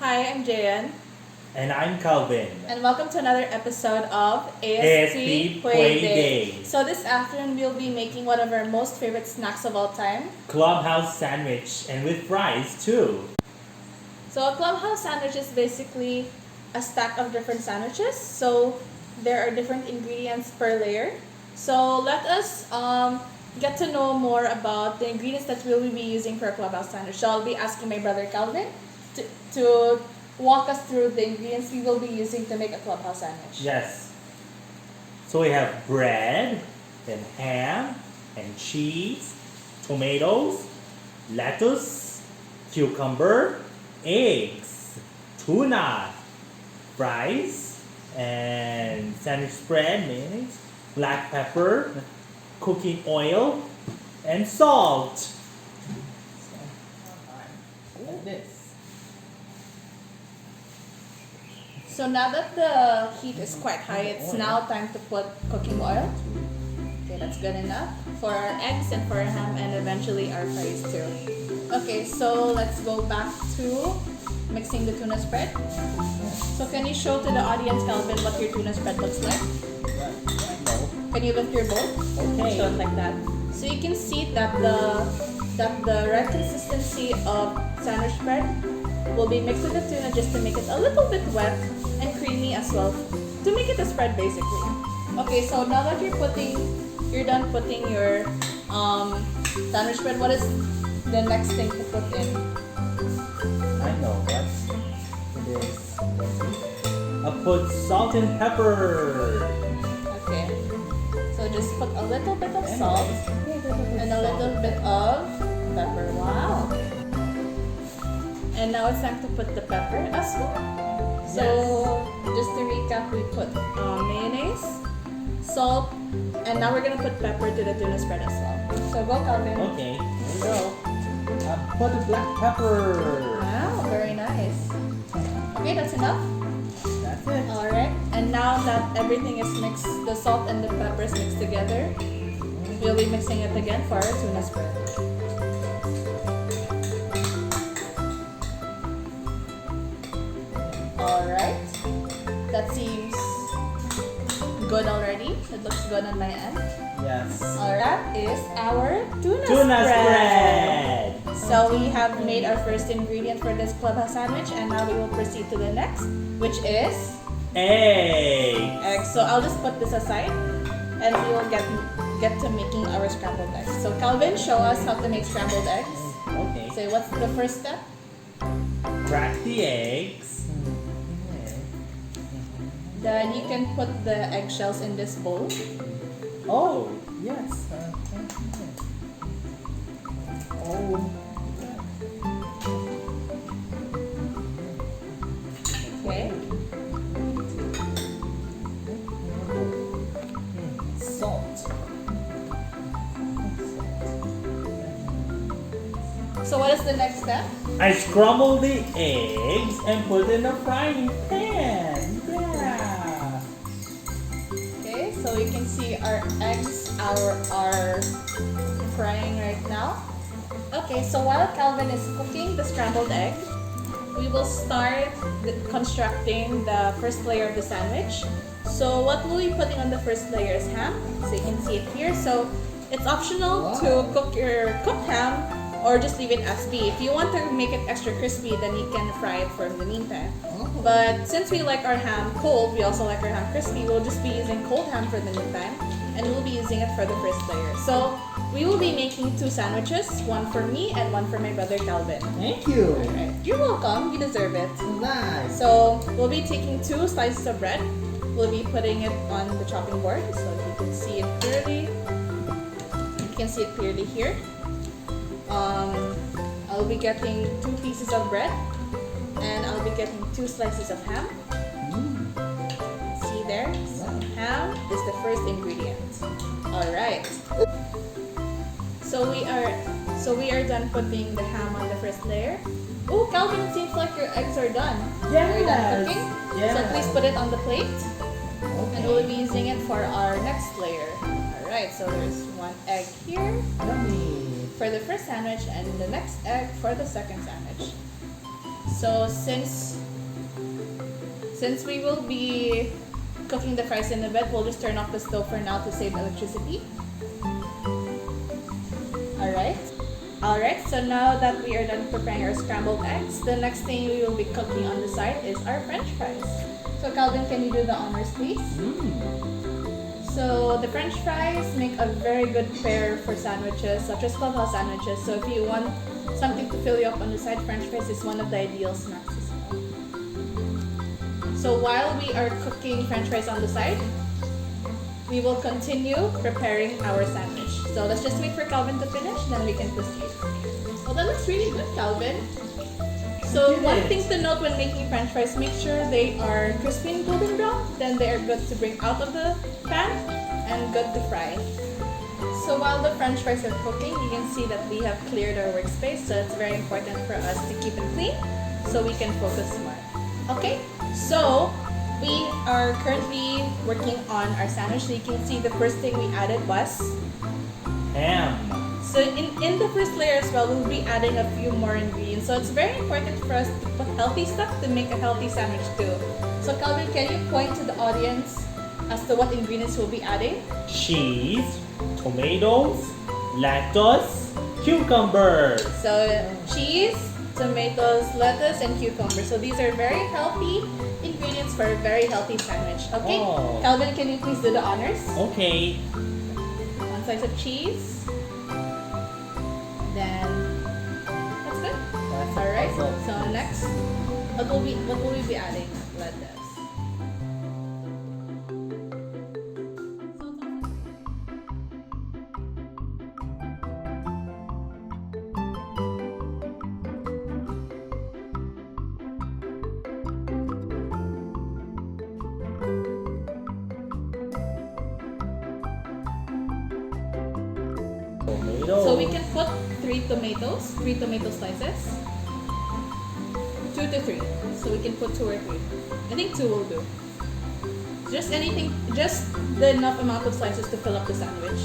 Hi, I'm Jaiun, And I'm Kalvin. and welcome to another episode of ASP PweDay. So this afternoon we'll be making one of our most favorite snacks of all time. Clubhouse sandwich and with fries too. So a clubhouse sandwich is basically a stack of different sandwiches. So there are different ingredients per layer. So let us get to know more about the ingredients that we'll be using for a clubhouse sandwich. So I'll be asking my brother Calvin to walk us through the ingredients we will be using to make a clubhouse sandwich. Yes. So we have bread, then ham and cheese, tomatoes, lettuce, cucumber, eggs, tuna, fries, and sandwich spread, mayonnaise, black pepper, cooking oil, and salt. Like this. So now that the heat is quite high, it's now time to put cooking oil. Okay, that's good enough for our eggs and for our ham and eventually our fries too. Okay, so let's go back to mixing the tuna spread. So can you show to the audience, Calvin, what your tuna spread looks like? Can you lift your bowl? Okay. Show it like that. So you can see that the right consistency of sandwich spread will be mixed with the tuna just to make it a little bit wet and creamy as well, to make it a spread basically. Okay, so now that you're done putting your sandwich spread, what is the next thing to put in? I know what it is. I'll put salt and pepper. Okay, so just put a little bit of salt and a little bit of pepper. Wow. And now it's time to put the pepper as well. So just to recap, we put mayonnaise, salt, and now we're gonna put pepper to the tuna spread as well. So go, Calvin. Okay, here we go. I'll put the black pepper. Wow, very nice. Okay, that's enough. That's it. Alright, and now that everything is mixed, the salt and the pepper is mixed together, we'll be mixing it again for our tuna spread. Alright, that seems good already. It looks good on my end. Yes. Alright, that is our tuna Spread. So we have made our first ingredient for this clubhouse sandwich, and now we will proceed to the next, which is Eggs. eggs. So I'll just put this aside, and we will get to making our scrambled eggs. So Calvin, show us how to make scrambled eggs. Okay. So what's the first step? Crack the eggs. Then you can put the eggshells in this bowl. Oh, yes. Oh. Okay. Salt. So what is the next step? I scramble the eggs and put in a frying pan. Yeah. Okay, so you can see our eggs are frying right now. Okay, so while Calvin is cooking the scrambled egg, we will start constructing the first layer of the sandwich. So what we'll be putting on the first layer is ham. So you can see it here. So it's optional to cook your cooked ham or just leave it as be. If you want to make it extra crispy, then you can fry it for the meantime. But since we like our ham cold, we also like our ham crispy, we'll just be using cold ham for the meantime, and we'll be using it for the first layer. So we will be making two sandwiches, one for me and one for my brother Calvin. Thank you. Alright, you're welcome, you deserve it. Nice. So we'll be taking two slices of bread, we'll be putting it on the chopping board so you can see it clearly. You can see it clearly here. I'll be getting 2 pieces of bread, and I'll be getting 2 slices of ham. See there? So ham is the first ingredient. Alright. So we are done putting the ham on the first layer. Oh, Calvin, it seems like your eggs are done. Yes. Are you done cooking? Yes. So please put it on the plate. Okay. And we'll be using it for our next layer. Alright, so there's 1 egg here. Yummy. for the first sandwich and the next egg for the second sandwich. So since we will be cooking the fries in a bit, we'll just turn off the stove for now to save electricity. Alright, so now that we are done preparing our scrambled eggs, the next thing we will be cooking on the side is our french fries. So Kalvin, can you do the honors please? So the french fries make a very good pair for sandwiches, such as clubhouse sandwiches. So if you want something to fill you up on the side, french fries is one of the ideal snacks as well. So while we are cooking french fries on the side, we will continue preparing our sandwich. So let's just wait for Kalvin to finish, then we can proceed. Well, that looks really good, Kalvin. So one thing to note when making french fries, make sure they are crispy and golden brown, then they are good to bring out of the pan and good to fry. So while the french fries are cooking, you can see that we have cleared our workspace, so it's very important for us to keep it clean so we can focus more. Okay, so we are currently working on our sandwich. So you can see the first thing we added was ham. So in the first layer as well, we'll be adding a few more ingredients. So it's very important for us to put healthy stuff to make a healthy sandwich too. So Kalvin, can you point to the audience as to what ingredients we'll be adding? Cheese, tomatoes, lettuce, cucumbers. So cheese, tomatoes, lettuce, and cucumber. So these are very healthy ingredients for a very healthy sandwich. Okay, Kalvin, can you please do the honors? Okay. One slice of cheese. Then that's good. Alright, so next, what will we be adding? Lettuce. So we can put 3 tomato slices. 2 to 3. So we can put 2 or 3. I think 2 will do. Just the enough amount of slices to fill up the sandwich.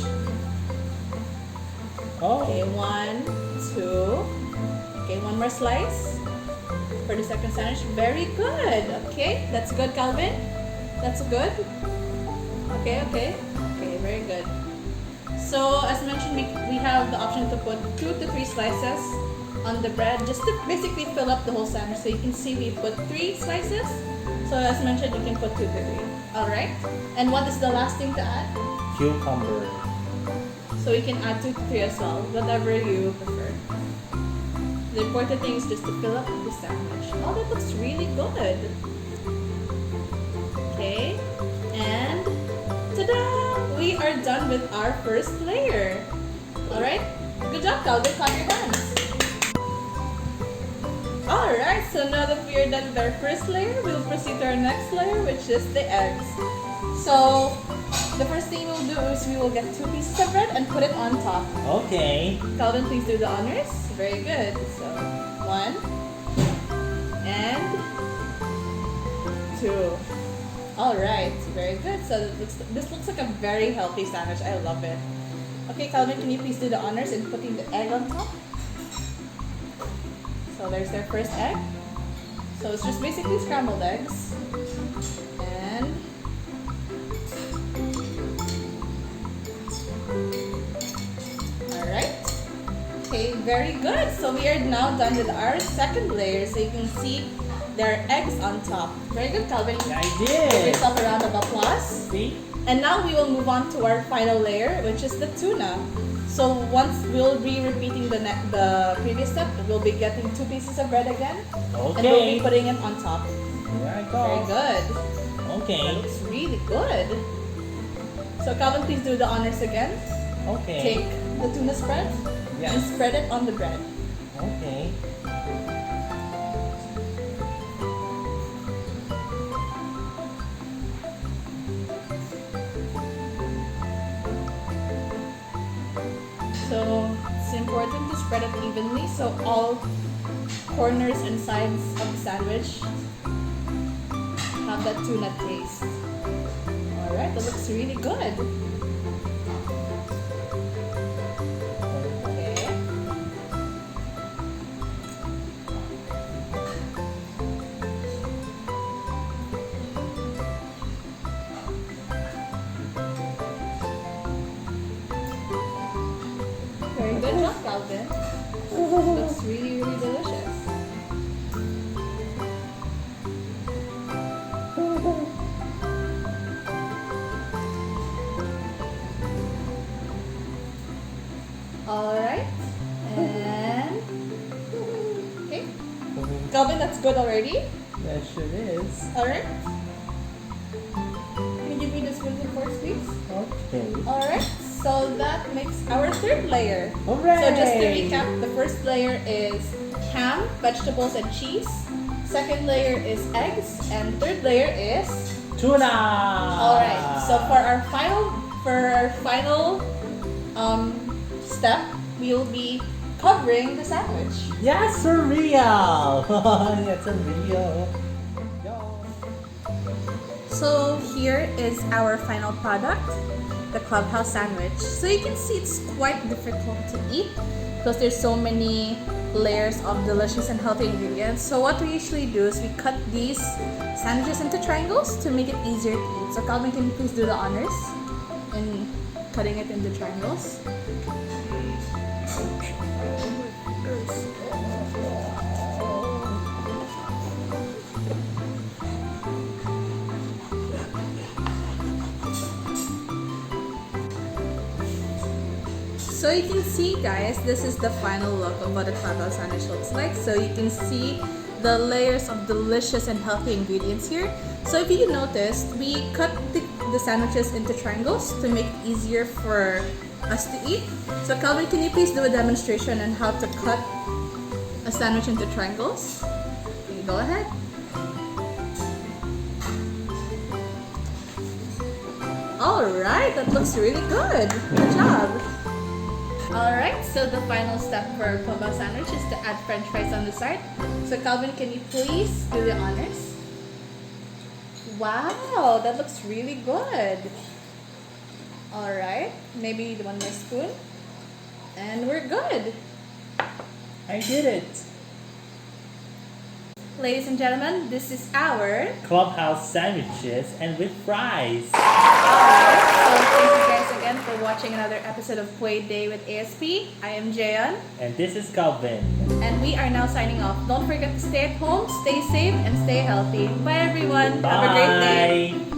Okay, 1, 2. Okay, 1 more slice for the second sandwich. Very good. Okay, that's good, Kalvin. That's good. Okay, very good. So as mentioned, we have the option to put 2 to 3 slices on the bread just to basically fill up the whole sandwich. So you can see we put 3 slices. So as mentioned, you can put 2 to 3. Alright. And what is the last thing to add? Cucumber. So we can add 2 to 3 as well, whatever you prefer. The important thing is just to fill up the sandwich. Oh, that looks really good. Okay. And ta-da! We are done with our first layer. Alright, good job, Kalvin. Clap your hands. Alright, so now that we are done with our first layer, we'll proceed to our next layer, which is the eggs. So the first thing we'll do is we will get 2 pieces of bread and put it on top. Okay. Kalvin, please do the honors. Very good. So 1 and 2. Alright, very good. So this looks like a very healthy sandwich. I love it. Okay, Kalvin, can you please do the honors in putting the egg on top? So there's their first egg. So it's just basically scrambled eggs. And alright. Okay, very good. So we are now done with our second layer. So you can see there are eggs on top. Very good, Kalvin. Yeah, I did. Give yourself a round of applause. See? And now we will move on to our final layer, which is the tuna. So once we'll be repeating the previous step, we'll be getting 2 pieces of bread again. Okay. And we'll be putting it on top. Here I go. Very good. Okay. That looks really good. So Kalvin, please do the honors again. Okay. Take the tuna spread and spread it on the bread. Okay. So it's important to spread it evenly so all corners and sides of the sandwich have that tuna taste. Alright, that looks really good. Okay. really, really delicious. Alright. And okay. Kalvin, that's good already. That sure is. Alright. Can you give me the spoons and forks, please? Okay. Alright. So that makes our third layer. Hooray! So just to recap, the first layer is ham, vegetables, and cheese. Second layer is eggs, and third layer is Tuna! alright. So for our final step, we will be covering the sandwich. Yes, surreal! That's surreal. So here is our final product, the Clubhouse sandwich. So you can see it's quite difficult to eat because there's so many layers of delicious and healthy ingredients. So what we usually do is we cut these sandwiches into triangles to make it easier to eat. So Kalvin, can you please do the honors in cutting it into triangles? So you can see, guys, this is the final look of what a Clubhouse sandwich looks like. So you can see the layers of delicious and healthy ingredients here. So if you noticed, we cut the sandwiches into triangles to make it easier for us to eat. So Kalvin, can you please do a demonstration on how to cut a sandwich into triangles? Can you go ahead? Alright, that looks really good. Good job. Alright, so the final step for Clubhouse sandwich is to add french fries on the side. So Kalvin, can you please do the honors? Wow, that looks really good. Alright, maybe one more spoon. And we're good. I did it! Ladies and gentlemen, this is our Clubhouse sandwiches and with fries. Alright, so thank you guys again for watching another episode of PweDay with ASP. I am Jaiun. And this is Kalvin. And we are now signing off. Don't forget to stay at home, stay safe, and stay healthy. Bye everyone. Have a great day. Bye.